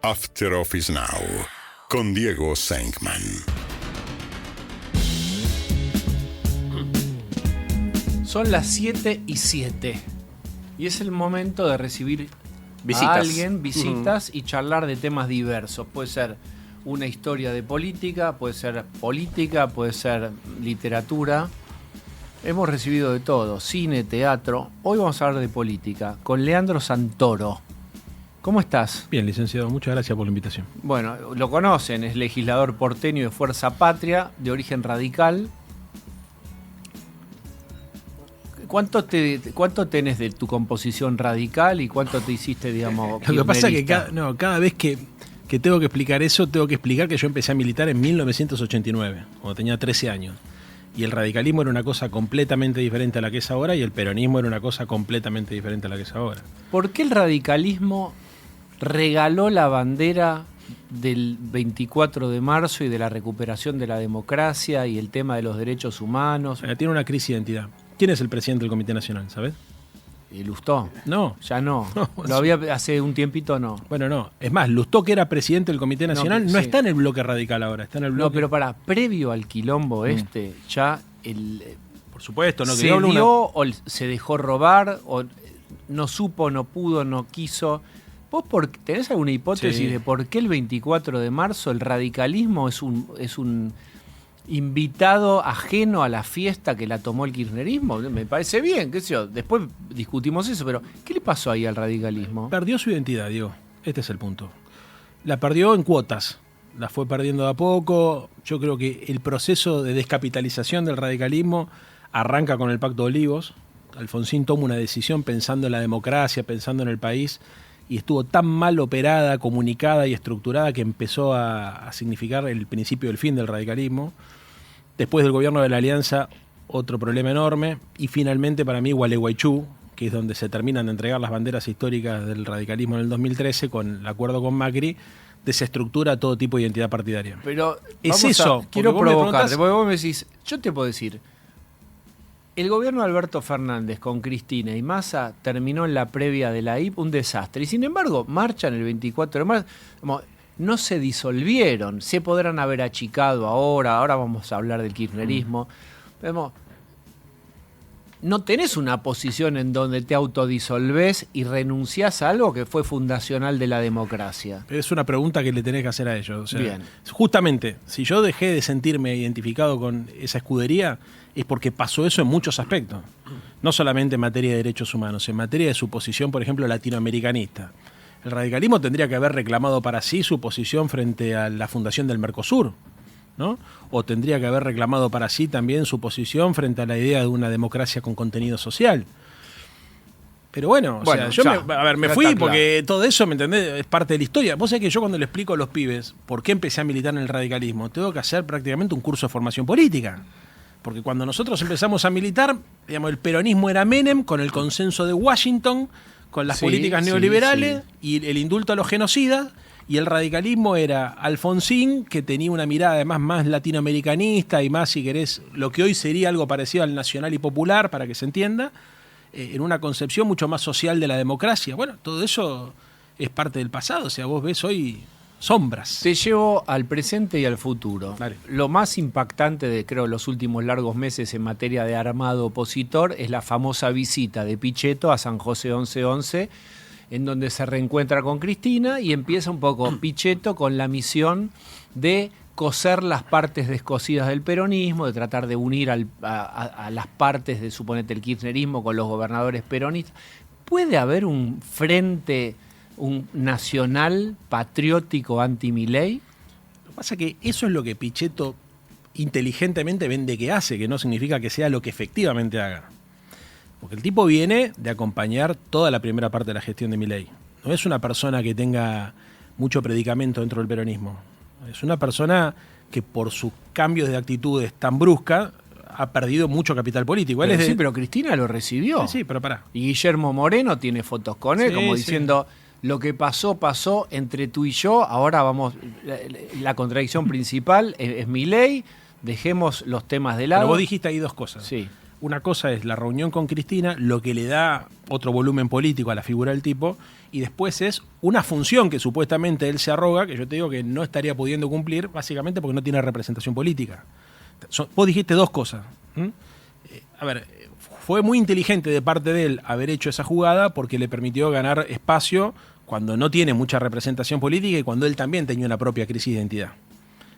After Office Now, con Diego Senkman. Son las 7:07 y es el momento de recibir visitas. A alguien, visitas y charlar de temas diversos. Puede ser una historia de política, puede ser literatura. Hemos recibido de todo, cine, teatro. Hoy vamos a hablar de política con Leandro Santoro. ¿Cómo estás? Bien, licenciado, muchas gracias por la invitación. Bueno, lo conocen, es legislador porteño de Fuerza Patria, de origen radical. ¿Cuánto tenés de tu composición radical y cuánto te hiciste, digamos, Lo que pasa es que kirchnerista? cada vez que tengo que explicar eso, tengo que explicar que yo empecé a militar en 1989, cuando tenía 13 años. Y el radicalismo era una cosa completamente diferente a la que es ahora y el peronismo era una cosa completamente diferente a la que es ahora. ¿Por qué el radicalismo regaló la bandera del 24 de marzo y de la recuperación de la democracia y el tema de los derechos humanos? Tiene una crisis de identidad. ¿Quién es el presidente del Comité Nacional, sabes? ¿Y Lustó? No. Ya no. No, Lo había hace un tiempito, no. Bueno, no. Es más, Lustó, que era presidente del Comité Nacional, no sí. está en el bloque radical ahora, está en el bloque... No, pero previo al quilombo ya Por supuesto, no se quería hablar dio o se dejó robar o no supo, no pudo, no quiso. ¿Vos tenés alguna hipótesis Sí. de por qué el 24 de marzo el radicalismo es un invitado ajeno a la fiesta que la tomó el kirchnerismo? Me parece bien, qué sé yo. Después discutimos eso, pero ¿qué le pasó ahí al radicalismo? Perdió su identidad, Diego. Este es el punto. La perdió en cuotas. La fue perdiendo de a poco. Yo creo que el proceso de descapitalización del radicalismo arranca con el Pacto de Olivos. Alfonsín toma una decisión pensando en la democracia, pensando en el país, y estuvo tan mal operada, comunicada y estructurada que empezó a significar el principio del fin del radicalismo. Después del gobierno de la Alianza, otro problema enorme. Y finalmente, para mí, Gualeguaychú, que es donde se terminan de entregar las banderas históricas del radicalismo en el 2013, con el acuerdo con Macri, desestructura todo tipo de identidad partidaria. Pero es eso. Quiero porque vos me provocarte, preguntás- porque vos me decís, yo te puedo decir, el gobierno de Alberto Fernández con Cristina y Massa terminó en la previa de la IP un desastre. Y sin embargo, marchan el 24 de marzo. Como, no se disolvieron, se podrán haber achicado ahora vamos a hablar del kirchnerismo. Pero, no tenés una posición en donde te autodisolvés y renunciás a algo que fue fundacional de la democracia. Es una pregunta que le tenés que hacer a ellos. O sea, Bien. Justamente, si yo dejé de sentirme identificado con esa escudería, es porque pasó eso en muchos aspectos. No solamente en materia de derechos humanos, en materia de su posición, por ejemplo, latinoamericanista. El radicalismo tendría que haber reclamado para sí su posición frente a la fundación del Mercosur, ¿no? O tendría que haber reclamado para sí también su posición frente a la idea de una democracia con contenido social. Pero bueno, Bueno, yo ya, me ya fui está porque todo eso, ¿me entendés? Es parte de la historia. Vos sabés que yo cuando le explico a los pibes por qué empecé a militar en el radicalismo, tengo que hacer prácticamente un curso de formación política. Porque cuando nosotros empezamos a militar, digamos, el peronismo era Menem con el consenso de Washington, con las Sí, políticas sí, neoliberales y el indulto a los genocidas, y el radicalismo era Alfonsín, que tenía una mirada además más latinoamericanista y más, si querés, lo que hoy sería algo parecido al nacional y popular, para que se entienda, en una concepción mucho más social de la democracia. Bueno, todo eso es parte del pasado, o sea, vos ves hoy sombras. Te llevo al presente y al futuro. Dale. Lo más impactante de, creo, los últimos largos meses en materia de armado opositor es la famosa visita de Pichetto a San José 1111, en donde se reencuentra con Cristina y empieza un poco Pichetto con la misión de coser las partes descosidas del peronismo, de tratar de unir a las partes de, suponete, el kirchnerismo con los gobernadores peronistas. ¿Puede haber un frente nacional patriótico anti-Milei? Lo que pasa es que eso es lo que Pichetto inteligentemente vende que hace, que no significa que sea lo que efectivamente haga. Porque el tipo viene de acompañar toda la primera parte de la gestión de Milei. No es una persona que tenga mucho predicamento dentro del peronismo. Es una persona que por sus cambios de actitudes tan brusca ha perdido mucho capital político. Él Pero es de... sí, pero Cristina lo recibió. Sí, pero pará. Y Guillermo Moreno tiene fotos con él, Sí, como sí. diciendo, lo que pasó, pasó entre tú y yo, ahora vamos, la contradicción principal es Milei, dejemos los temas de lado. Pero vos dijiste ahí dos cosas. Sí. una cosa es la reunión con Cristina, lo que le da otro volumen político a la figura del tipo, y después es una función que supuestamente él se arroga, que yo te digo que no estaría pudiendo cumplir, básicamente porque no tiene representación política. Vos dijiste dos cosas. A ver, fue muy inteligente de parte de él haber hecho esa jugada porque le permitió ganar espacio cuando no tiene mucha representación política y cuando él también tenía una propia crisis de identidad,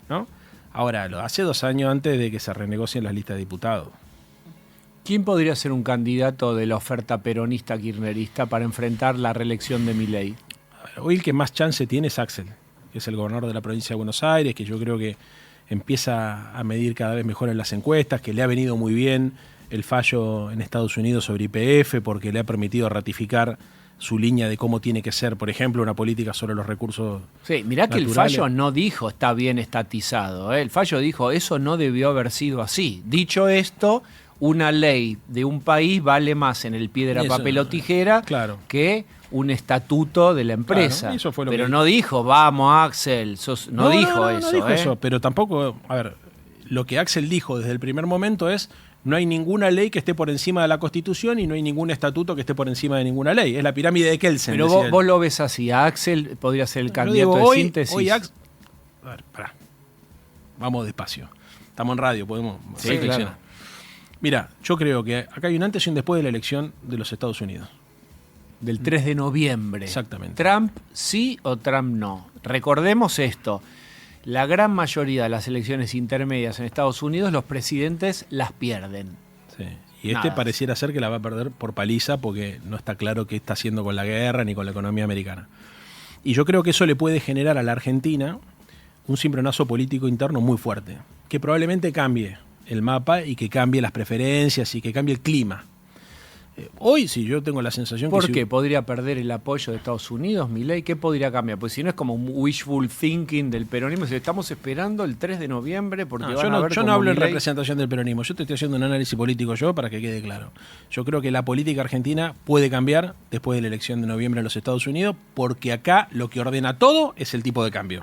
¿no? Ahora, lo hace 2 años antes de que se renegocien las listas de diputados. ¿Quién podría ser un candidato de la oferta peronista kirchnerista para enfrentar la reelección de Milei? Hoy el que más chance tiene es Axel, que es el gobernador de la provincia de Buenos Aires, que yo creo que empieza a medir cada vez mejor en las encuestas, que le ha venido muy bien el fallo en Estados Unidos sobre YPF porque le ha permitido ratificar su línea de cómo tiene que ser, por ejemplo, una política sobre los recursos Sí, mirá que naturales. el fallo no dijo está bien estatizado, ¿eh? El fallo dijo eso no debió haber sido así. Dicho esto, una ley de un país vale más en el piedra, Eso, papel o tijera claro. que un estatuto de la empresa. Claro, eso fue lo pero que no dijo, vamos Axel, no dijo eso. No dijo ¿eh? eso, pero tampoco, a ver, lo que Axel dijo desde el primer momento es no hay ninguna ley que esté por encima de la Constitución y no hay ningún estatuto que esté por encima de ninguna ley. Es la pirámide de Kelsen. Pero decía él. vos lo ves así, a Axel podría ser el Yo candidato digo, de síntesis. Hoy Axel, a ver, pará. Vamos despacio. Estamos en radio, podemos Sí, reflexionar. claro. Mira, yo creo que acá hay un antes y un después de la elección de los Estados Unidos. Del 3 de noviembre. Exactamente. ¿Trump sí o Trump no? Recordemos esto. La gran mayoría de las elecciones intermedias en Estados Unidos, los presidentes las pierden. Sí. Y este Nada. pareciera ser que la va a perder por paliza porque no está claro qué está haciendo con la guerra ni con la economía americana. Y yo creo que eso le puede generar a la Argentina un cimbronazo político interno muy fuerte, que probablemente cambie el mapa y que cambie las preferencias y que cambie el clima. Hoy sí, yo tengo la sensación ¿Por que... qué? ¿Podría perder el apoyo de Estados Unidos, Milei? ¿Qué podría cambiar? Pues si no es como un wishful thinking del peronismo, si estamos esperando el 3 de noviembre porque No, van a ver yo no cómo hablo en Milei- representación del peronismo, yo te estoy haciendo un análisis político yo para que quede claro. Yo creo que la política argentina puede cambiar después de la elección de noviembre en los Estados Unidos porque acá lo que ordena todo es el tipo de cambio.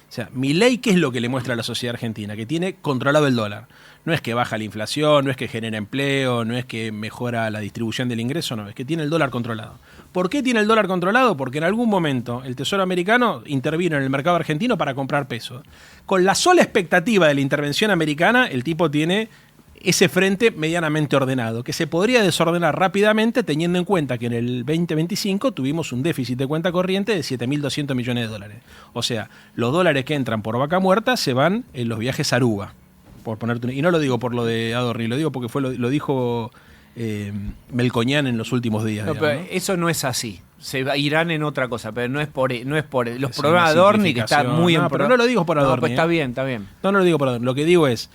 O sea, Milei, ¿qué es lo que le muestra a la sociedad argentina? Que tiene controlado el dólar. No es que baja la inflación, no es que genera empleo, no es que mejora la distribución del ingreso, no, es que tiene el dólar controlado. ¿Por qué tiene el dólar controlado? Porque en algún momento el Tesoro americano intervino en el mercado argentino para comprar pesos. Con la sola expectativa de la intervención americana, el tipo tiene ese frente medianamente ordenado, que se podría desordenar rápidamente teniendo en cuenta que en el 2025 tuvimos un déficit de cuenta corriente de 7.200 millones de dólares. O sea, los dólares que entran por vaca muerta se van en los viajes a Aruba. Por ponerte y no lo digo por lo de Adorni, lo digo porque lo dijo Melconian en los últimos días. No, digamos, pero ¿no? eso no es así. Irán en otra cosa, pero no es por los Es programas de una Adorni, que está simplificación. muy No, pero no lo digo por No, Adorni, pues está bien, está bien. No lo digo por Adorni. Lo que digo es,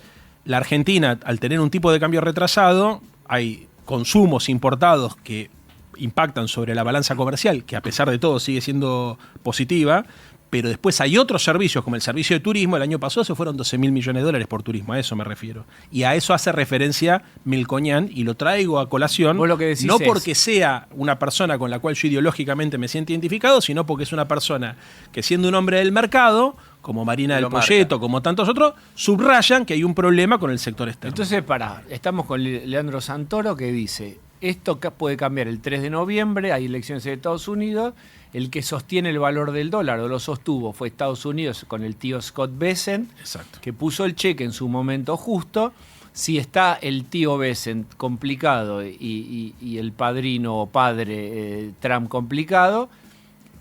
la Argentina, al tener un tipo de cambio retrasado, hay consumos importados que impactan sobre la balanza comercial, que a pesar de todo sigue siendo positiva, pero después hay otros servicios, como el servicio de turismo. El año pasado se fueron 12.000 millones de dólares por turismo, a eso me refiero. Y a eso hace referencia Melconian, y lo traigo a colación, Vos lo que decís no es- porque sea una persona con la cual yo ideológicamente me siento identificado, sino porque es una persona que, siendo un hombre del mercado, como Marina del Lo marca. Poyeto, como tantos otros, subrayan que hay un problema con el sector externo. Entonces, estamos con Leandro Santoro que dice, esto puede cambiar el 3 de noviembre, hay elecciones en Estados Unidos, el que sostiene el valor del dólar o lo sostuvo fue Estados Unidos con el tío Scott Bessent, Exacto. que puso el cheque en su momento justo. Si está el tío Bessent complicado y el padrino o padre Trump complicado,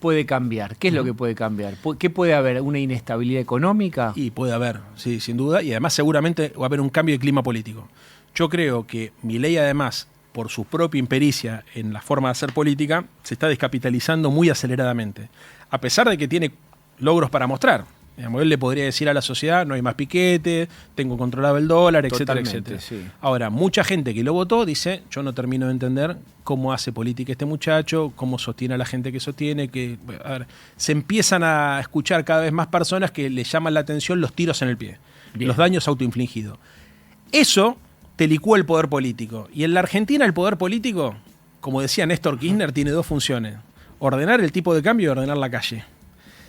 puede cambiar. ¿Qué es lo que puede cambiar? ¿Qué puede haber? ¿Una inestabilidad económica? Y puede haber, sí, sin duda, y además seguramente va a haber un cambio de clima político. Yo creo que Milei, además, por su propia impericia en la forma de hacer política, se está descapitalizando muy aceleradamente, a pesar de que tiene logros para mostrar. Digamos, él le podría decir a la sociedad, no hay más piquete, tengo controlado el dólar, etcétera, Totalmente, etcétera. sí. Ahora, mucha gente que lo votó dice, yo no termino de entender cómo hace política este muchacho, cómo sostiene a la gente que sostiene, que a ver, se empiezan a escuchar cada vez más personas que le llaman la atención los tiros en el pie, Bien. los daños autoinfligidos. Eso te licúa el poder político. Y en la Argentina el poder político, como decía Néstor Kirchner, tiene dos funciones: ordenar el tipo de cambio y ordenar la calle.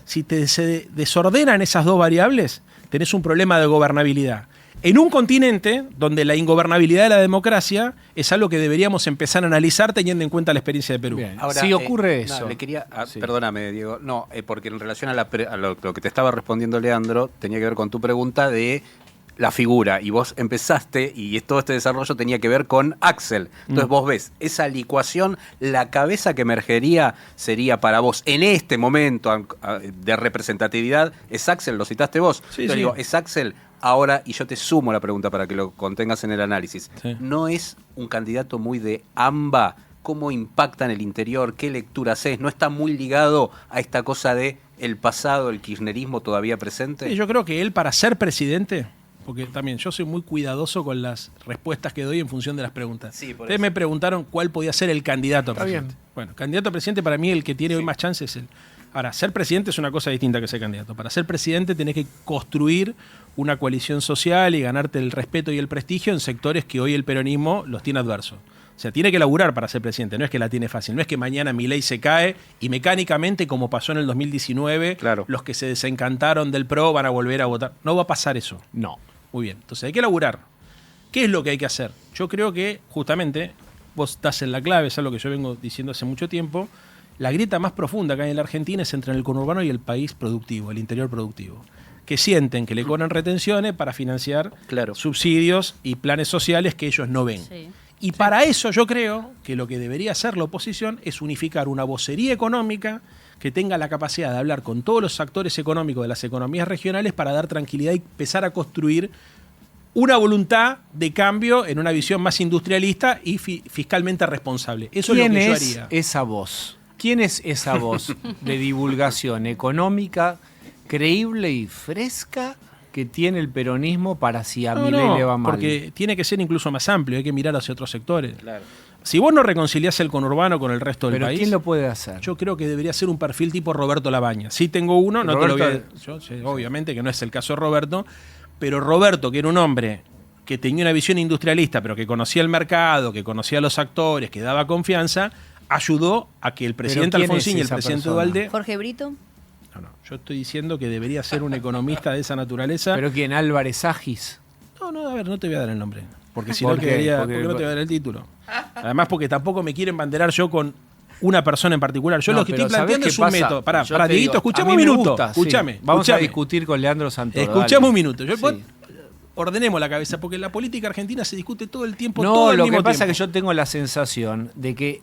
Si se desordenan esas dos variables, tenés un problema de gobernabilidad. en un continente donde la ingobernabilidad de la democracia es algo que deberíamos empezar a analizar teniendo en cuenta la experiencia de Perú. Bien. Ahora, si ocurre eso. no, le quería, Sí. perdóname, Diego, no, porque en relación a lo que te estaba respondiendo Leandro, tenía que ver con tu pregunta de la figura, y vos empezaste, y todo este desarrollo tenía que ver con Axel. Entonces vos ves, esa licuación, la cabeza que emergería sería para vos, en este momento de representatividad, es Axel, lo citaste vos. Sí, Entonces sí. digo, es Axel. Ahora, y yo te sumo la pregunta para que lo contengas en el análisis, Sí. ¿no es un candidato muy de AMBA? ¿Cómo impacta en el interior? ¿Qué lectura haces? ¿No está muy ligado a esta cosa de el pasado, el kirchnerismo todavía presente? Sí, yo creo que él, para ser presidente, porque también yo soy muy cuidadoso con las respuestas que doy en función de las preguntas. Sí, por Ustedes eso. me preguntaron cuál podía ser el candidato a Está presidente. bien. Bueno, candidato a presidente para mí el que tiene hoy más chances es él. Ahora, ser presidente es una cosa distinta que ser candidato. Para ser presidente tenés que construir una coalición social y ganarte el respeto y el prestigio en sectores que hoy el peronismo los tiene adversos. O sea, tiene que laburar para ser presidente, no es que la tiene fácil, no es que mañana Milei se cae y mecánicamente, como pasó en el 2019, Claro. los que se desencantaron del PRO van a volver a votar. No va a pasar eso. No. Muy bien, entonces hay que laburar. ¿Qué es lo que hay que hacer? Yo creo que, justamente, vos estás en la clave, es algo que yo vengo diciendo hace mucho tiempo, la grieta más profunda que hay en la Argentina es entre el conurbano y el país productivo, el interior productivo, que sienten que le cobran retenciones para financiar Claro. subsidios y planes sociales que ellos no ven. Sí. Y para eso yo creo que lo que debería hacer la oposición es unificar una vocería económica que tenga la capacidad de hablar con todos los actores económicos de las economías regionales para dar tranquilidad y empezar a construir una voluntad de cambio en una visión más industrialista y fiscalmente responsable. Eso es lo ¿Quién que yo es haría. esa voz? ¿Quién es esa voz de divulgación económica creíble y fresca que tiene el peronismo para si a Milei le va mal? porque tiene que ser incluso más amplio, hay que mirar hacia otros sectores. Claro. Si vos no reconciliás el conurbano con el resto del Pero país, ¿quién lo puede hacer? yo creo que debería ser un perfil tipo Roberto Labaña. Sí tengo uno, no te lo voy a... Roberto- yo sé, obviamente que no es el caso de Roberto, pero Roberto, que era un hombre que tenía una visión industrialista, pero que conocía el mercado, que conocía a los actores, que daba confianza, ayudó a que el presidente ¿quién es Alfonsín y el esa presidente persona? Duhalde... Jorge Brito. No, yo estoy diciendo que debería ser un economista de esa naturaleza. ¿Pero quién? ¿Álvarez Agis? No, a ver, no te voy a dar el nombre. Porque si ¿Por no qué? quedaría... Porque- ¿Por qué no te voy a dar el título? Además, porque tampoco me quieren banderar yo con una persona en particular. Yo No, lo que pero estoy planteando ¿sabés es qué un pasa? método. Pará, Yo te Dieguito, digo, escuchame a un mí me minuto. gusta, sí. Escuchame. Vamos a escuchame. discutir con Leandro Santoro. Escuchame dale. un minuto. Sí. Vos ordenemos la cabeza, porque la política argentina se discute todo el tiempo, No, todo al lo mismo que pasa tiempo. es que yo tengo la sensación de que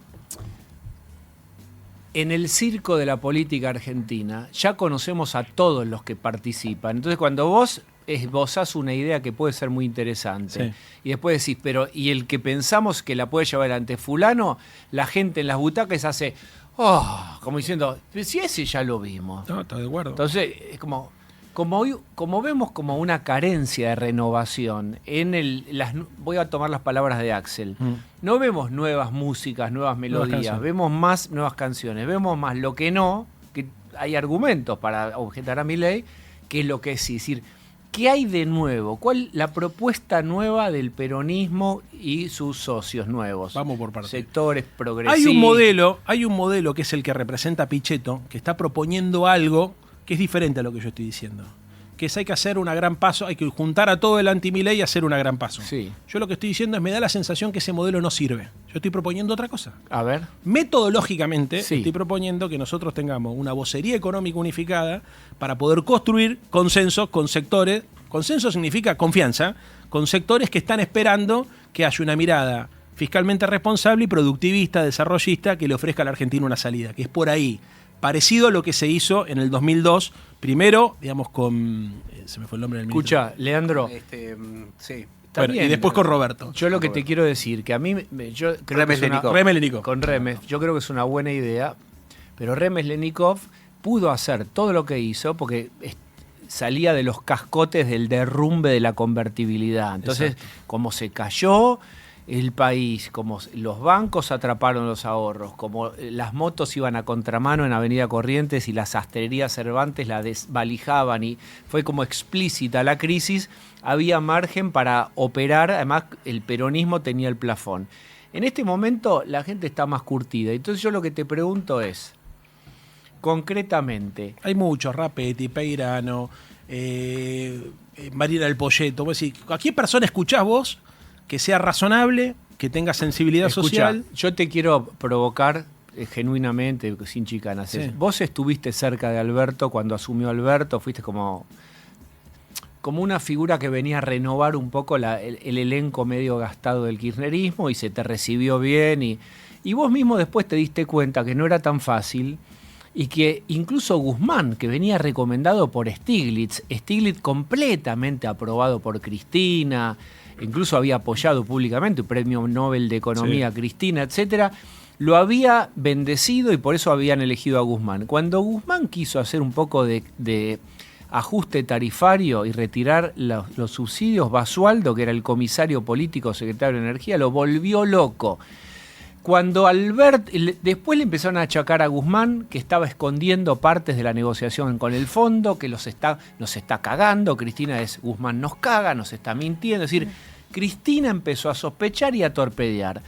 en el circo de la política argentina ya conocemos a todos los que participan. Entonces, cuando vos esbozás una idea que puede ser muy interesante Sí. y después decís, pero y el que pensamos que la puede llevar adelante fulano, la gente en las butacas hace, oh, como diciendo, si ese ya lo vimos. No, estoy de acuerdo. Entonces, es como vemos como una carencia de renovación voy a tomar las palabras de Axel. No vemos nuevas músicas, nuevas melodías, canciones. vemos más nuevas canciones, vemos más lo que no, que hay argumentos para objetar a Milei, que es lo que es decir, ¿qué hay de nuevo? ¿Cuál la propuesta nueva del peronismo y sus socios nuevos? Vamos por partes. Sectores progresistas. Hay un modelo que es el que representa a Pichetto, que está proponiendo algo que es diferente a lo que yo estoy diciendo. Que es hay que hacer una gran paso, hay que juntar a todo el anti-Milei y hacer una gran paso. Sí. Yo lo que estoy diciendo es me da la sensación que ese modelo no sirve. Yo estoy proponiendo otra cosa. A ver. Metodológicamente Sí. estoy proponiendo que nosotros tengamos una vocería económica unificada para poder construir consensos con sectores. Consenso significa confianza, con sectores que están esperando que haya una mirada fiscalmente responsable y productivista, desarrollista, que le ofrezca a la Argentina una salida, que es por ahí. Parecido a lo que se hizo en el 2002, primero, digamos, con... se me fue el nombre del ministro. Escucha, Leandro. Sí. Está Bueno, bien. y después con Roberto. Yo lo que te quiero decir, que a mí, yo creo Remes que es una- Lenikov. Remes Lenikov. con Remes, yo creo que es una buena idea, pero Remes Lenikov pudo hacer todo lo que hizo porque salía de los cascotes del derrumbe de la convertibilidad. Entonces, Exacto. como se cayó el país, como los bancos atraparon los ahorros, como las motos iban a contramano en Avenida Corrientes y las sastrerías Cervantes la desvalijaban y fue como explícita la crisis, había margen para operar, además el peronismo tenía el plafón. En este momento la gente está más curtida, entonces yo lo que te pregunto es, concretamente, Hay muchos, Rapetti, Peirano, Marina del Poyeto. Vos decís, ¿a qué persona escuchás vos que sea razonable, que tenga sensibilidad Escucha, social? yo te quiero provocar genuinamente, sin chicanas. Sí. Vos estuviste cerca de Alberto cuando asumió Alberto, fuiste como una figura que venía a renovar un poco el elenco medio gastado del kirchnerismo y se te recibió bien y vos mismo después te diste cuenta que no era tan fácil y que incluso Guzmán, que venía recomendado por Stiglitz completamente aprobado por Cristina, incluso había apoyado públicamente un premio Nobel de Economía, sí, Cristina, etcétera, lo había bendecido y por eso habían elegido a Guzmán. Cuando Guzmán quiso hacer un poco de ajuste tarifario y retirar los subsidios, Basualdo, que era el comisario político secretario de Energía, lo volvió loco. Cuando después le empezaron a achacar a Guzmán que estaba escondiendo partes de la negociación con el fondo, que nos está cagando, Cristina Guzmán nos caga, nos está mintiendo. Es decir, Cristina empezó a sospechar y a torpedear.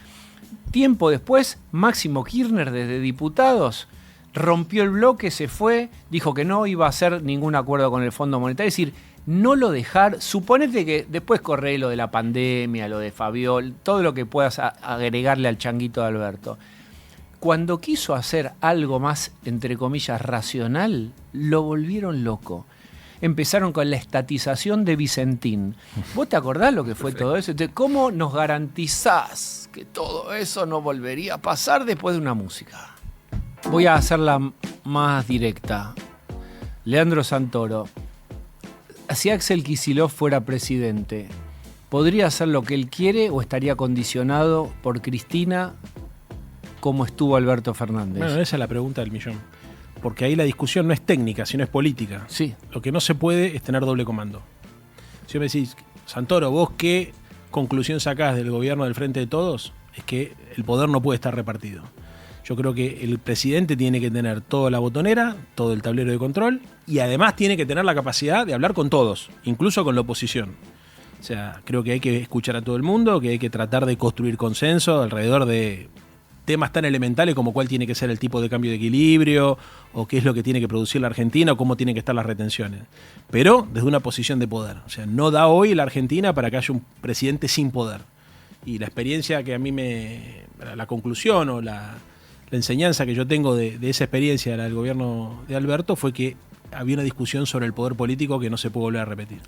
Tiempo después, Máximo Kirchner, desde diputados, rompió el bloque, se fue, dijo que no iba a hacer ningún acuerdo con el Fondo Monetario. Es decir, no lo dejar. Suponete que después corre lo de la pandemia, lo de Fabiol, todo lo que puedas agregarle al changuito de Alberto. Cuando quiso hacer algo más, entre comillas, racional, lo volvieron loco. Empezaron con la estatización de Vicentín. ¿Vos te acordás lo que fue todo eso? Entonces, ¿cómo nos garantizás que todo eso no volvería a pasar después de una música? Voy a hacerla más directa. Leandro Santoro, si Axel Kicillof fuera presidente, ¿podría hacer lo que él quiere o estaría condicionado por Cristina como estuvo Alberto Fernández? Bueno, esa es la pregunta del millón. Porque ahí la discusión no es técnica, sino es política. Sí. Lo que no se puede es tener doble comando. Si me decís, Santoro, ¿vos qué conclusión sacás del gobierno del Frente de Todos? Es que el poder no puede estar repartido. Yo creo que el presidente tiene que tener toda la botonera, todo el tablero de control y además tiene que tener la capacidad de hablar con todos, incluso con la oposición. O sea, creo que hay que escuchar a todo el mundo, que hay que tratar de construir consenso alrededor de temas tan elementales como cuál tiene que ser el tipo de cambio de equilibrio o qué es lo que tiene que producir la Argentina o cómo tienen que estar las retenciones. Pero desde una posición de poder. O sea, no da hoy la Argentina para que haya un presidente sin poder. Y la experiencia que a mí la conclusión o la enseñanza que yo tengo de esa experiencia del gobierno de Alberto fue que había una discusión sobre el poder político que no se puede volver a repetir.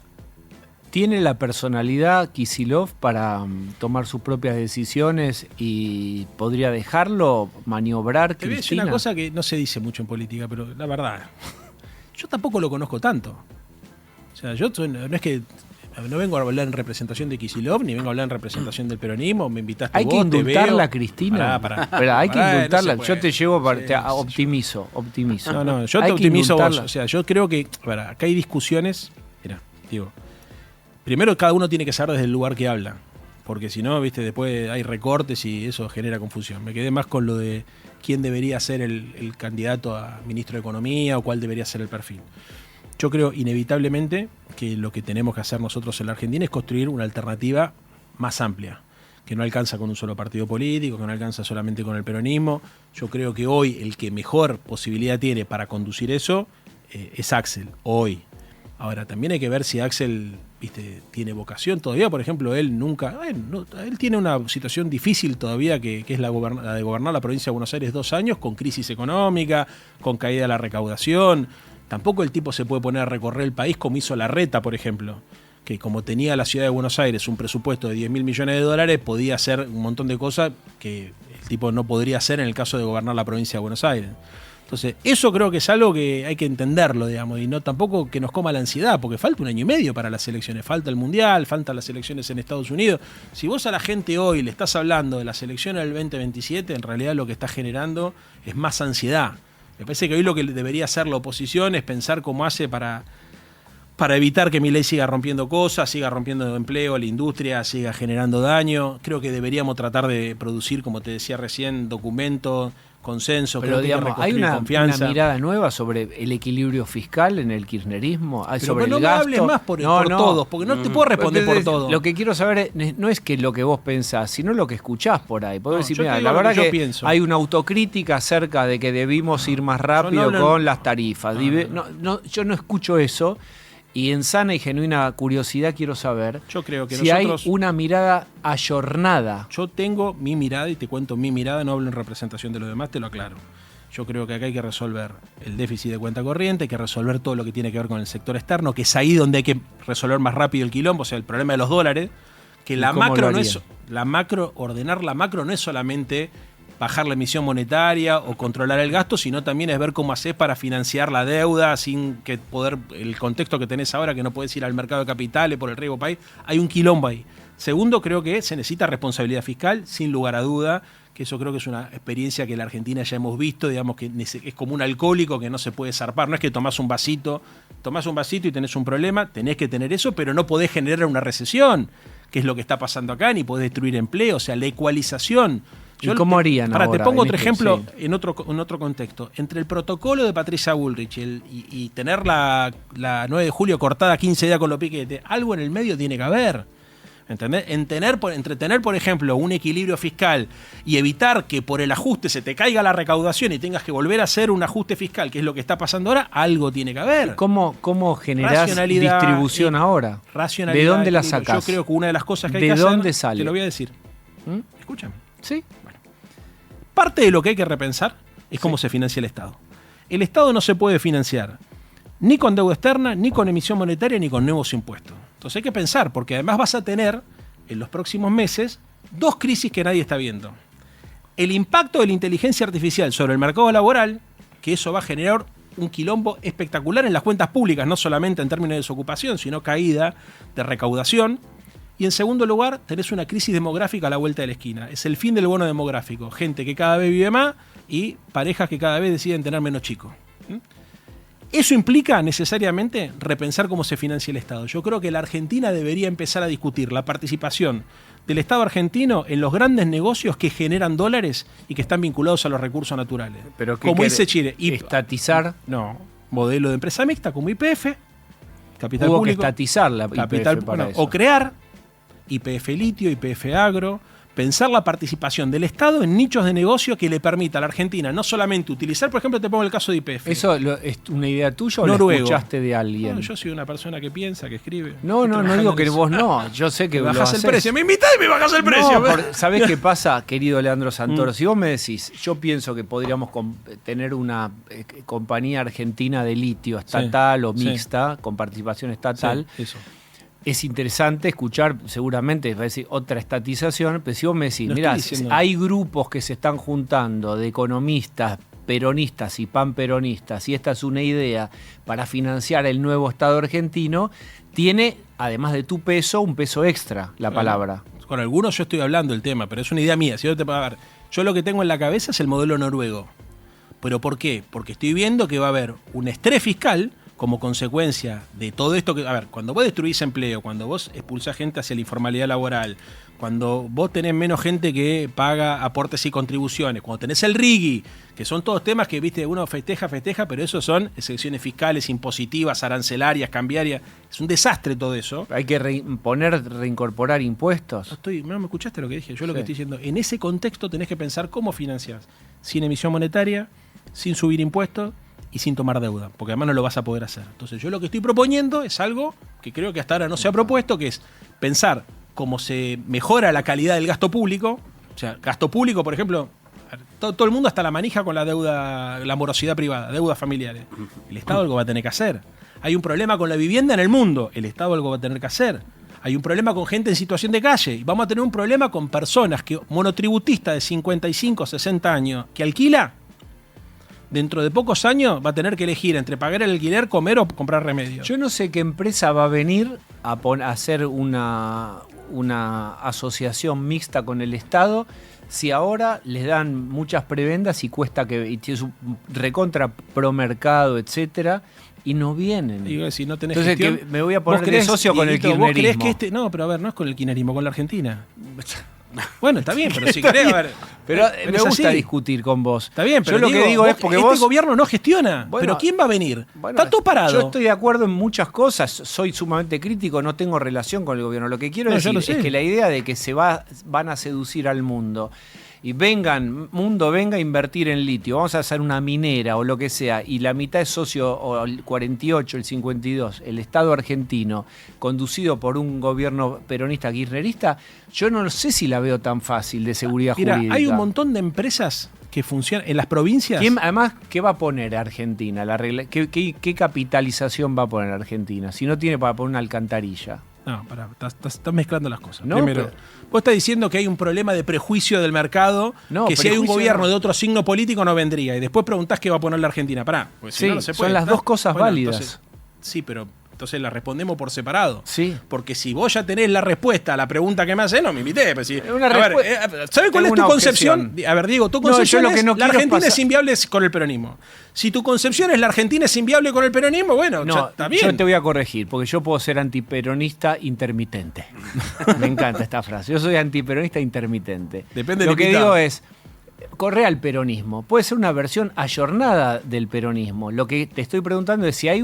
¿Tiene la personalidad Kicillof para tomar sus propias decisiones y podría dejarlo maniobrar Te voy a decir Cristina? una cosa que no se dice mucho en política, pero la verdad, yo tampoco lo conozco tanto. O sea, no es que no vengo a hablar en representación de Kicillof, ni vengo a hablar en representación del peronismo, me invitaste Hay vos, que indultarla, te veo. Cristina. Pará. Hay que indultarla. No se yo puede. te llevo, Sí, optimizo. No, yo te optimizo vos. O sea, yo creo que, acá hay discusiones, primero cada uno tiene que saber desde el lugar que habla, porque si no, después hay recortes y eso genera confusión. Me quedé más con lo de quién debería ser el candidato a ministro de Economía o cuál debería ser el perfil. Yo creo inevitablemente que lo que tenemos que hacer nosotros en la Argentina es construir una alternativa más amplia, que no alcanza con un solo partido político, que no alcanza solamente con el peronismo. Yo creo que hoy el que mejor posibilidad tiene para conducir eso es Axel, hoy. Ahora, también hay que ver si Axel tiene vocación todavía. Por ejemplo, él tiene una situación difícil todavía, que es la de gobernar la provincia de Buenos Aires 2 años, con crisis económica, con caída de la recaudación. Tampoco el tipo se puede poner a recorrer el país como hizo Larreta, por ejemplo, que como tenía la ciudad de Buenos Aires un presupuesto de 10.000 millones de dólares, podía hacer un montón de cosas que el tipo no podría hacer en el caso de gobernar la provincia de Buenos Aires. Entonces, eso creo que es algo que hay que entenderlo, y no tampoco que nos coma la ansiedad, porque falta 1 año y medio para las elecciones, falta el Mundial, faltan las elecciones en Estados Unidos. Si vos a la gente hoy le estás hablando de las elecciones del 2027, en realidad lo que está generando es más ansiedad. Me parece que hoy lo que debería hacer la oposición es pensar cómo hace para evitar que Milei siga rompiendo cosas, siga rompiendo empleo, la industria, siga generando daño. Creo que deberíamos tratar de producir, como te decía recién, documentos, consenso. Pero creo que hay una mirada nueva sobre el equilibrio fiscal en el kirchnerismo, sobre el gasto. No hables más por todos, porque no te puedo responder por todo. Lo que quiero saber no es que lo que vos pensás, sino lo que escuchás por ahí. Podés decir, mira, la verdad que hay una autocrítica acerca de que debimos ir más rápido con las tarifas. Yo no escucho eso. Y en sana y genuina curiosidad quiero saber Yo creo que si nosotros... hay una mirada ayornada. Yo tengo mi mirada y te cuento mi mirada, no hablo en representación de los demás, te lo aclaro. Yo creo que acá hay que resolver el déficit de cuenta corriente, hay que resolver todo lo que tiene que ver con el sector externo, que es ahí donde hay que resolver más rápido el quilombo, o sea, el problema de los dólares, que la macro no es... ordenar la macro no es solamente bajar la emisión monetaria o controlar el gasto, sino también es ver cómo haces para financiar la deuda sin que el contexto que tenés ahora, que no podés ir al mercado de capitales por el riesgo país, hay un quilombo ahí. Segundo, creo que se necesita responsabilidad fiscal, sin lugar a duda, que eso creo que es una experiencia que en la Argentina ya hemos visto, digamos que es como un alcohólico que no se puede zarpar, no es que tomás un vasito y tenés un problema, tenés que tener eso, pero no podés generar una recesión, que es lo que está pasando acá, ni podés destruir empleo, o sea, la ecualización. ¿Y cómo harían ahora? Te pongo otro este, ejemplo sí. en otro contexto. Entre el protocolo de Patricia Bullrich y tener la 9 de julio cortada 15 días con los piquetes, algo en el medio tiene que haber. ¿Entendés? Entre tener, por ejemplo, un equilibrio fiscal y evitar que por el ajuste se te caiga la recaudación y tengas que volver a hacer un ajuste fiscal, que es lo que está pasando ahora, algo tiene que haber. ¿Cómo generás distribución ahora? Racionalidad. ¿De dónde la equilibrio. sacás? Yo creo que una de las cosas que hay que ¿De hacer... dónde sale? Te lo voy a decir. ¿Mm? Escúchame. Sí. Parte de lo que hay que repensar es cómo se financia el Estado. El Estado no se puede financiar ni con deuda externa, ni con emisión monetaria, ni con nuevos impuestos. Entonces hay que pensar, porque además vas a tener en los próximos meses 2 crisis que nadie está viendo. El impacto de la inteligencia artificial sobre el mercado laboral, que eso va a generar un quilombo espectacular en las cuentas públicas, no solamente en términos de desocupación, sino caída de recaudación. Y en segundo lugar, tenés una crisis demográfica a la vuelta de la esquina. Es el fin del bono demográfico. Gente que cada vez vive más y parejas que cada vez deciden tener menos chicos. Eso implica necesariamente repensar cómo se financia el Estado. Yo creo que la Argentina debería empezar a discutir la participación del Estado argentino en los grandes negocios que generan dólares y que están vinculados a los recursos naturales. Pero como dice Chile. ¿Estatizar? No. Modelo de empresa mixta como YPF, capital Hubo público. que estatizar la capital, YPF para eso. O crear YPF litio, YPF agro, pensar la participación del Estado en nichos de negocio que le permita a la Argentina no solamente utilizar, por ejemplo, te pongo el caso de YPF. ¿Eso es una idea tuya o Noruego. la escuchaste de alguien? No, yo soy una persona que piensa, que escribe. No digo que vos no. Yo sé que me lo bajás el hacés. precio. Me invitás y me bajás el precio. ¿Sabés qué pasa, querido Leandro Santoro? Si vos me decís, yo pienso que podríamos tener una compañía argentina de litio estatal o mixta, con participación estatal. Sí, eso. Es interesante escuchar, seguramente, va a decir otra estatización, pero si vos me decís, No mirá, estoy diciendo- hay grupos que se están juntando de economistas peronistas y panperonistas, y esta es una idea para financiar el nuevo Estado argentino, tiene, además de tu peso, un peso extra, la palabra. Con algunos yo estoy hablando del tema, pero es una idea mía. Si yo te puedo ver, yo lo que tengo en la cabeza es el modelo noruego. ¿Pero por qué? Porque estoy viendo que va a haber un estrés fiscal como consecuencia de todo esto que... A ver, cuando vos destruís empleo, cuando vos expulsás gente hacia la informalidad laboral, cuando vos tenés menos gente que paga aportes y contribuciones, cuando tenés el RIGI, que son todos temas que, viste, uno festeja, pero eso son excepciones fiscales, impositivas, arancelarias, cambiarias. Es un desastre todo eso. Hay que reincorporar impuestos. No me escuchaste lo que dije. Yo lo Sí. que estoy diciendo, en ese contexto tenés que pensar cómo financiás. Sin emisión monetaria, sin subir impuestos y sin tomar deuda, porque además no lo vas a poder hacer. Entonces yo lo que estoy proponiendo es algo que creo que hasta ahora no se ha propuesto, que es pensar cómo se mejora la calidad del gasto público. O sea, gasto público, por ejemplo, todo el mundo hasta la manija con la deuda, la morosidad privada, deudas familiares. El Estado algo va a tener que hacer. Hay un problema con la vivienda en el mundo, el Estado algo va a tener que hacer. Hay un problema con gente en situación de calle y vamos a tener un problema con personas que monotributistas de 55, 60 años que alquila. Dentro de pocos años va a tener que elegir entre pagar el alquiler, comer o comprar remedios. Yo no sé qué empresa va a venir a hacer una asociación mixta con el Estado si ahora les dan muchas prebendas y cuesta y es un recontra promercado, etcétera, y no vienen. Digo, si no tenés Entonces gestión, que me voy a poner ¿vos de socio con el Dieguito, ¿vos creés kirchnerismo. que no, pero a ver, no es con el kirchnerismo, con la Argentina. Bueno, está bien, pero si querés, a ver. Pero me es gusta así. discutir con vos. Está bien, pero yo lo que digo es porque este vos... gobierno no gestiona. Bueno, pero ¿quién va a venir? Bueno, Está todo parado. Yo estoy de acuerdo en muchas cosas, soy sumamente crítico, no tengo relación con el gobierno. Lo que quiero No, yo decir lo sé. es que la idea de que van a seducir al mundo y mundo venga a invertir en litio, vamos a hacer una minera o lo que sea, y la mitad es socio, o el 48, el 52, el Estado argentino, conducido por un gobierno peronista kirchnerista, yo no sé si la veo tan fácil de seguridad jurídica. Hay un montón de empresas que funcionan en las provincias. Además, ¿qué va a poner Argentina? ¿Qué capitalización va a poner Argentina? Si no tiene para poner una alcantarilla. No, estás mezclando las cosas. No, Primero, vos estás diciendo que hay un problema de prejuicio del mercado, que si hay un gobierno de otro signo político no vendría. Y después preguntás qué va a poner la Argentina. Pará, pues sí, no se puede. Son las dos cosas válidas. Entonces, sí, pero entonces las respondemos por separado. Sí. Porque si vos ya tenés la respuesta a la pregunta que me haces, no me invité. Pues sí. ¿Sabes cuál es tu concepción? A ver, Diego, tu concepción es la Argentina es inviable con el peronismo. Si tu concepción es la Argentina es inviable con el peronismo, bueno, no, está bien. Yo te voy a corregir, porque yo puedo ser antiperonista intermitente. Me encanta esta frase. Yo soy antiperonista intermitente. Depende Lo que digo es, corre al peronismo. Puede ser una versión ayornada del peronismo. Lo que te estoy preguntando es si hay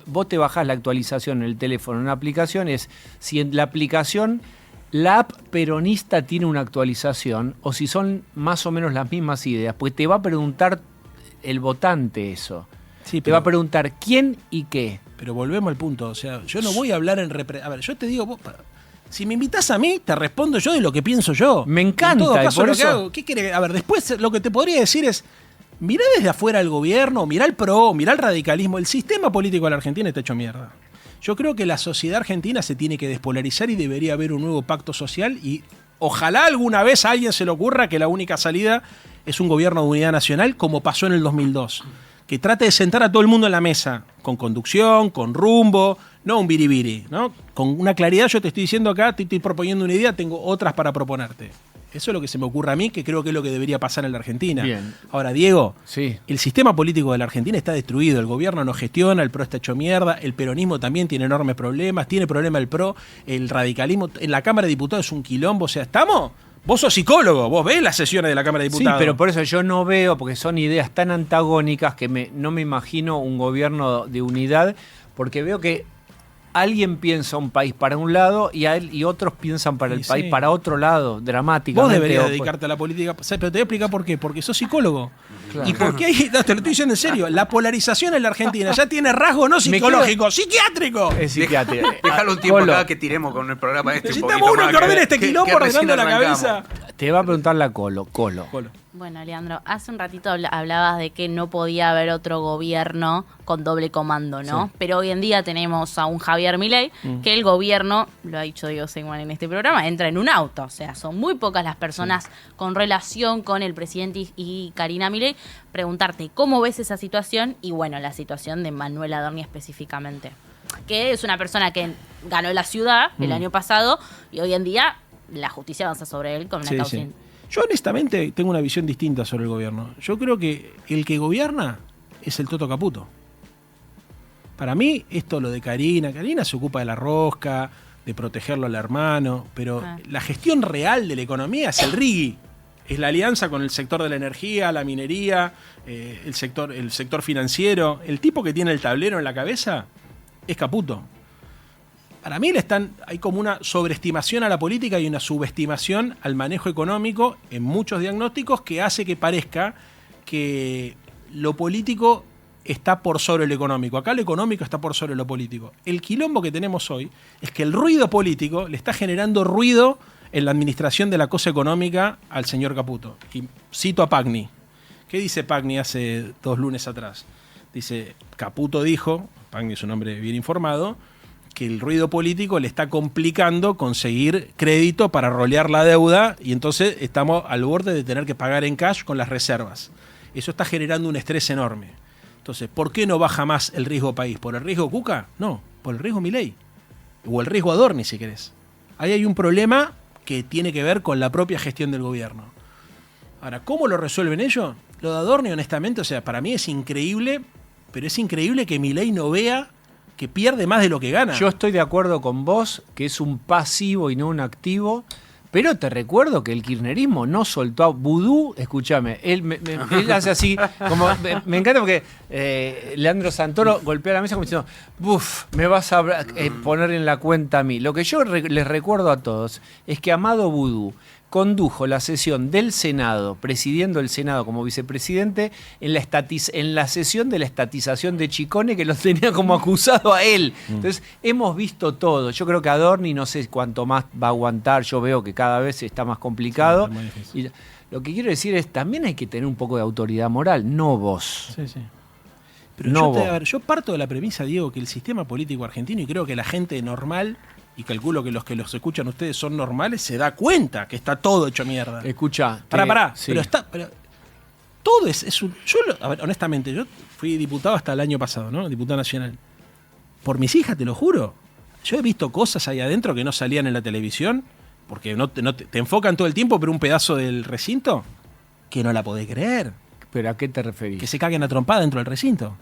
vos te bajás la actualización en el teléfono, en una aplicación, es si en la aplicación la app peronista tiene una actualización o si son más o menos las mismas ideas, pues te va a preguntar el votante eso. Sí, te va a preguntar quién y qué. Pero volvemos al punto, o sea, yo no voy a hablar en a ver, yo te digo, vos, si me invitás a mí, te respondo yo de lo que pienso yo. Me encanta. En todo caso, por lo eso... que hago, ¿qué querés? A ver, después lo que te podría decir es, mirá desde afuera el gobierno, mirá el PRO, mirá el radicalismo. El sistema político de la Argentina está hecho mierda. Yo creo que la sociedad argentina se tiene que despolarizar y debería haber un nuevo pacto social y ojalá alguna vez a alguien se le ocurra que la única salida es un gobierno de unidad nacional como pasó en el 2002. Que trate de sentar a todo el mundo en la mesa, con conducción, con rumbo, no un biribiri, ¿no? Con una claridad, yo te estoy diciendo acá, te estoy proponiendo una idea, tengo otras para proponerte. Eso es lo que se me ocurre a mí, que creo que es lo que debería pasar en la Argentina. Bien. Ahora, Diego, sí. El sistema político de la Argentina está destruido, el gobierno no gestiona, el PRO está hecho mierda, el peronismo también tiene enormes problemas, tiene problema el PRO, el radicalismo, en la Cámara de Diputados es un quilombo, o sea, ¿estamos? Vos sos psicólogo, vos ves las sesiones de la Cámara de Diputados. Sí, pero por eso yo no veo, porque son ideas tan antagónicas que no me imagino un gobierno de unidad, porque veo que alguien piensa un país para un lado y otros piensan para el país para otro lado, dramáticamente. Vos deberías dedicarte a la política, pero te voy a explicar por qué. Porque sos psicólogo. Claro. Y porque te lo estoy diciendo en serio, la polarización en la Argentina ya tiene rasgo no psicológico, psiquiátrico. Es psiquiátrico. Déjalo un tiempo acá que tiremos con el programa este. Necesitamos uno que ordene este quilombo ordenando la cabeza. Te va a preguntar la Colo. Bueno, Leandro, hace un ratito hablabas de que no podía haber otro gobierno con doble comando, ¿no? Sí. Pero hoy en día tenemos a un Javier Milei, que el gobierno, lo ha dicho Diego Seymar en este programa, entra en un auto. O sea, son muy pocas las personas con relación con el presidente y Karina Milei. Preguntarte cómo ves esa situación y, bueno, la situación de Manuel Adorni específicamente. Que es una persona que ganó la ciudad el año pasado y hoy en día la justicia avanza sobre él con una causa. Sí. Yo honestamente tengo una visión distinta sobre el gobierno. Yo creo que el que gobierna es el Toto Caputo. Para mí, esto lo de Karina se ocupa de la rosca, de protegerlo al hermano, pero la gestión real de la economía es el RIGI. Es la alianza con el sector de la energía, la minería, el sector financiero. El tipo que tiene el tablero en la cabeza es Caputo. Para mí hay como una sobreestimación a la política y una subestimación al manejo económico en muchos diagnósticos que hace que parezca que lo político está por sobre lo económico. Acá lo económico está por sobre lo político. El quilombo que tenemos hoy es que el ruido político le está generando ruido en la administración de la cosa económica al señor Caputo. Y cito a Pagni. ¿Qué dice Pagni hace 2 lunes atrás? Dice, Caputo dijo, Pagni es un hombre bien informado, que el ruido político le está complicando conseguir crédito para rolear la deuda y entonces estamos al borde de tener que pagar en cash con las reservas. Eso está generando un estrés enorme. Entonces, ¿por qué no baja más el riesgo país? ¿Por el riesgo Cuca? No, por el riesgo Milei. O el riesgo Adorni, si querés. Ahí hay un problema que tiene que ver con la propia gestión del gobierno. Ahora, ¿cómo lo resuelven ellos? Lo de Adorni, honestamente, o sea, para mí es increíble, pero es increíble que Milei no vea que pierde más de lo que gana. Yo estoy de acuerdo con vos, que es un pasivo y no un activo, pero te recuerdo que el kirchnerismo no soltó a Vudú, escúchame, él hace así, como me encanta porque Leandro Santoro golpea la mesa como diciendo, me vas a poner en la cuenta a mí. Lo que yo les recuerdo a todos es que Amado Vudú, condujo la sesión del Senado, presidiendo el Senado como vicepresidente, en la sesión de la estatización de Chicone, que lo tenía como acusado a él. Entonces, hemos visto todo. Yo creo que Adorni, no sé cuánto más va a aguantar, yo veo que cada vez está más complicado. Sí, y lo que quiero decir es, también hay que tener un poco de autoridad moral, no vos. Sí, sí. Pero No yo parto de la premisa, Diego, que el sistema político argentino, y creo que la gente normal, y calculo que los escuchan ustedes son normales, se da cuenta que está todo hecho mierda. Escucha. Pará, sí. pero todo es un... A ver, honestamente, yo fui diputado hasta el año pasado, ¿no? Diputado nacional. Por mis hijas, te lo juro. Yo he visto cosas ahí adentro que no salían en la televisión, porque te enfocan todo el tiempo, pero un pedazo del recinto que no la podés creer. ¿Pero a qué te referís? Que se caguen a trompada dentro del recinto.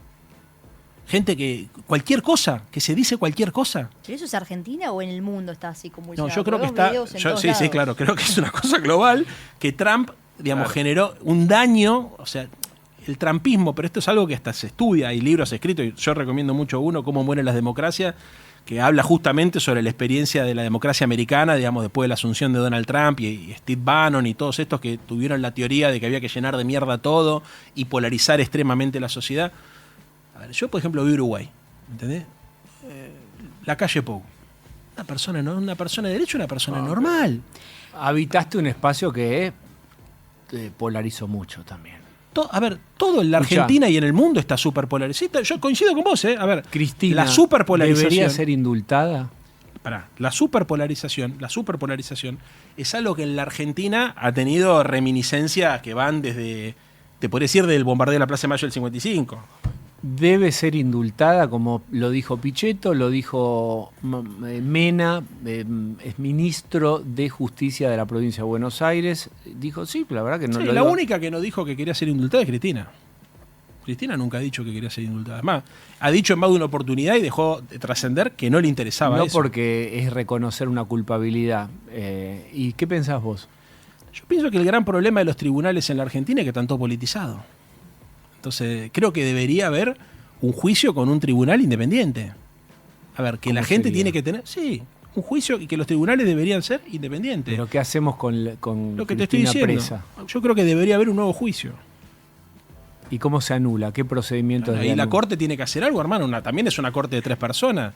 Gente que... Cualquier cosa, que se dice cualquier cosa. ¿Pero eso es Argentina o en el mundo está así como No, yo creo que está... Sí, claro, creo que es una cosa global, que Trump, digamos, generó un daño, o sea, el trumpismo, pero esto es algo que hasta se estudia, hay libros escritos, y yo recomiendo mucho uno, Cómo mueren las democracias, que habla justamente sobre la experiencia de la democracia americana, digamos, después de la asunción de Donald Trump y Steve Bannon y todos estos que tuvieron la teoría de que había que llenar de mierda todo y polarizar extremadamente la sociedad. A ver, yo, por ejemplo, vi Uruguay, ¿entendés? La calle Pou. Una persona de derecho, una persona normal. Habitaste un espacio que polarizó mucho también. A ver, todo en la Argentina y en el mundo está súper polarizado. Yo coincido con vos, ¿eh? A ver, Cristina, la superpolarización... ¿debería ser indultada? La superpolarización es algo que en la Argentina ha tenido reminiscencias que van desde, te podría decir, del bombardeo de la Plaza de Mayo del 55. Debe ser indultada, como lo dijo Pichetto, lo dijo Mena, es ministro de Justicia de la provincia de Buenos Aires. Dijo sí, pero la verdad que no sí, la única que no dijo que quería ser indultada es Cristina. Cristina nunca ha dicho que quería ser indultada. Además, ha dicho en más de una oportunidad y dejó de trascender que no le interesaba no eso. Porque es reconocer una culpabilidad. ¿Y qué pensás vos? Yo pienso que el gran problema de los tribunales en la Argentina es que están todo politizados. Entonces, creo que debería haber un juicio con un tribunal independiente. A ver, que la gente tiene que tener... Sí, un juicio y que los tribunales deberían ser independientes. ¿Pero qué hacemos con lo que Cristina te estoy diciendo? presa? Yo creo que debería haber un nuevo juicio. ¿Y cómo se anula? ¿Qué procedimiento Y la Corte tiene que hacer algo, hermano. También es una Corte de 3 personas.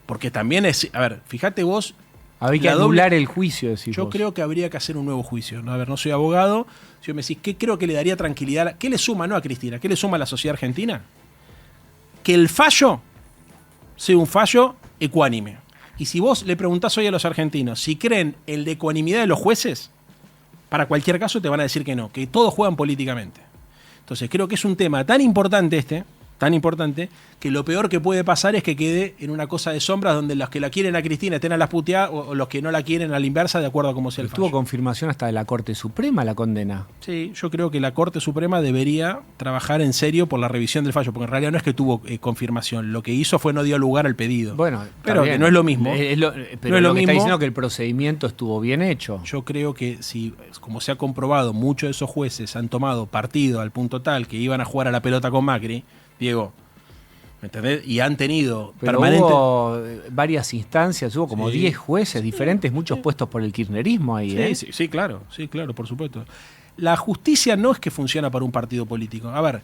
Porque también es... A ver, fíjate vos... Habría que anular el juicio, decís Yo vos. creo que habría que hacer un nuevo juicio. ¿No? A ver, no soy abogado. Si me decís, ¿qué creo que le daría tranquilidad? ¿Qué le suma, no a Cristina? ¿Qué le suma a la sociedad argentina? Que el fallo sea un fallo ecuánime. Y si vos le preguntás hoy a los argentinos si creen en la ecuanimidad de los jueces, para cualquier caso te van a decir que no, que todos juegan políticamente. Entonces creo que es un tema tan importante que lo peor que puede pasar es que quede en una cosa de sombras donde los que la quieren a Cristina estén a las puteadas o los que no la quieren a la inversa de acuerdo a cómo sea el fallo. Tuvo confirmación hasta de la Corte Suprema la condena. Sí, yo creo que la Corte Suprema debería trabajar en serio por la revisión del fallo, porque en realidad no es que tuvo confirmación, lo que hizo fue no dio lugar al pedido. Bueno, pero que no es lo mismo. Pero no es lo mismo. Está diciendo que el procedimiento estuvo bien hecho. Yo creo que si, como se ha comprobado, muchos de esos jueces han tomado partido al punto tal que iban a jugar a la pelota con Macri, Diego, ¿me entendés? Y han tenido hubo varias instancias, hubo como 10 jueces diferentes, muchos puestos por el kirchnerismo ahí. Sí, claro, por supuesto. La justicia no es que funciona para un partido político. A ver,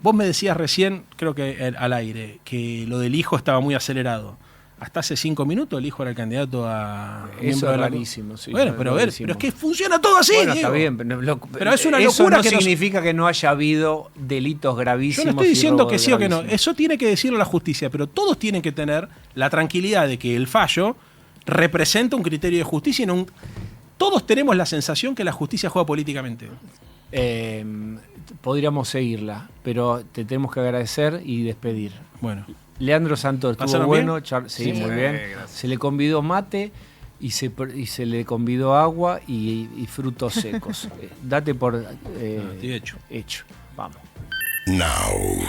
vos me decías recién, creo que al aire, que lo del hijo estaba muy acelerado. Hasta hace 5 minutos el hijo era el candidato a... Eso es rarísimo, sí. Bueno, pero es que funciona todo así, bueno, Diego. Está bien, pero es una eso locura no que significa que no haya habido delitos gravísimos. Yo no estoy diciendo que sí o que no. Eso tiene que decirlo la justicia, pero todos tienen que tener la tranquilidad de que el fallo representa un criterio de justicia y todos tenemos la sensación que la justicia juega políticamente. Podríamos seguirla, pero te tenemos que agradecer y despedir. Bueno. Leandro Santos estuvo bueno, sí, muy bien. Gracias. Se le convidó mate y se le convidó agua y frutos secos. Date por estoy hecho. Vamos. Now.